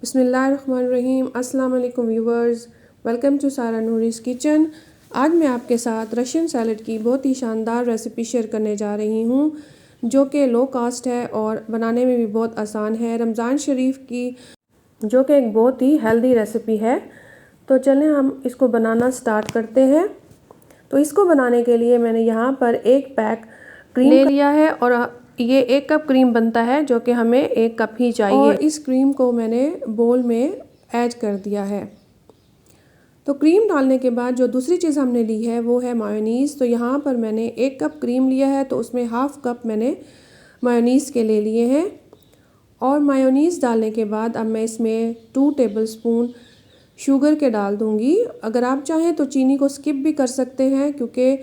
बिस्मिल्लाहिर्रहमानिर्रहीम। अस्सलाम वालेकुम व्यूवर्स, वेलकम टू सारा नूरीज़ किचन। आज मैं आपके साथ रशियन सैलड की बहुत ही शानदार रेसिपी शेयर करने जा रही हूँ, जो कि लो कास्ट है और बनाने में भी बहुत आसान है। रमज़ान शरीफ की जो कि एक बहुत ही हेल्दी रेसिपी है। तो चलें हम इसको बनाना स्टार्ट करते हैं। तो इसको बनाने के लिए मैंने यहाँ पर एक पैक क्रीम ले लिया है और ये 1 कप क्रीम बनता है, जो कि हमें 1 कप ही चाहिए। और इस क्रीम को मैंने बोल में ऐड कर दिया है। तो क्रीम डालने के बाद जो दूसरी चीज़ हमने ली है वो है मायोनीज़। तो यहाँ पर मैंने 1 कप क्रीम लिया है, तो उसमें हाफ़ कप मैंने मायोनीज़ के ले लिए हैं। और मायोनीज़ डालने के बाद अब मैं इसमें 2 टेबलस्पून शुगर के डाल दूँगी। अगर आप चाहें तो चीनी को स्किप भी कर सकते हैं, क्योंकि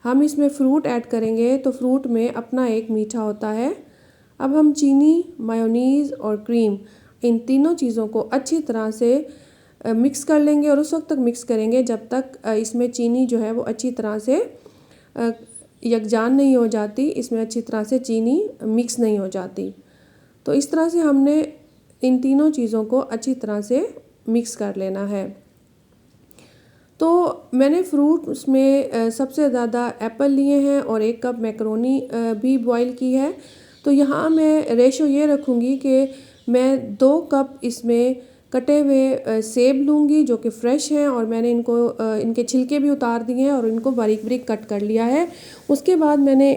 हम इसमें फ़्रूट ऐड करेंगे तो फ्रूट में अपना एक मीठा होता है। अब हम चीनी, मायोनीज़ और क्रीम, इन तीनों चीज़ों को अच्छी तरह से मिक्स कर लेंगे और उस वक्त तक मिक्स करेंगे जब तक इसमें चीनी जो है वो अच्छी तरह से यकजान नहीं हो जाती, इसमें अच्छी तरह से चीनी मिक्स नहीं हो जाती। तो इस तरह से हमने इन तीनों चीज़ों को अच्छी तरह से मिक्स कर लेना है। तो मैंने फ्रूट उसमें सबसे ज़्यादा एप्पल लिए हैं और 1 कप मैकरोनी भी बॉईल की है। तो यहाँ मैं रेशो ये रखूँगी कि मैं 2 कप इसमें कटे हुए सेब लूँगी, जो कि फ़्रेश हैं, और मैंने इनके छिलके भी उतार दिए हैं और इनको बारीक बारीक कट कर लिया है। उसके बाद मैंने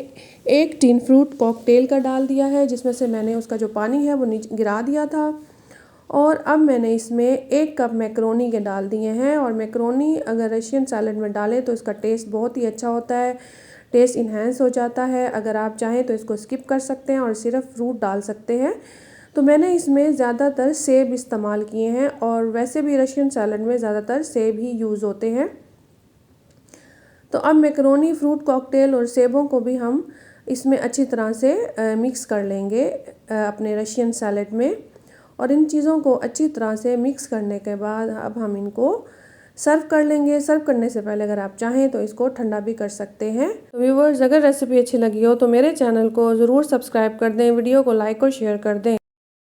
1 टीन फ्रूट कॉकटेल का डाल दिया है, जिसमें से मैंने उसका जो पानी है वो नीचे गिरा दिया था। और अब मैंने इसमें 1 कप मैकरोनी के डाल दिए हैं। और मैकरोनी अगर रशियन सैलड में डालें तो इसका टेस्ट बहुत ही अच्छा होता है, टेस्ट इन्हेंस हो जाता है। अगर आप चाहें तो इसको स्किप कर सकते हैं और सिर्फ फ्रूट डाल सकते हैं। तो मैंने इसमें ज़्यादातर सेब इस्तेमाल किए हैं, और वैसे भी रशियन सैलड में ज़्यादातर सेब ही यूज़ होते हैं। तो अब मैकरोनी, फ्रूट कॉकटेल और सेबों को भी हम इसमें अच्छी तरह से मिक्स कर लेंगे अपने रशियन सैलड में। और इन चीज़ों को अच्छी तरह से मिक्स करने के बाद अब हम इनको सर्व कर लेंगे। सर्व करने से पहले अगर आप चाहें तो इसको ठंडा भी कर सकते हैं। तो व्यूवर्स, अगर रेसिपी अच्छी लगी हो तो मेरे चैनल को ज़रूर सब्सक्राइब कर दें, वीडियो को लाइक और शेयर कर दें।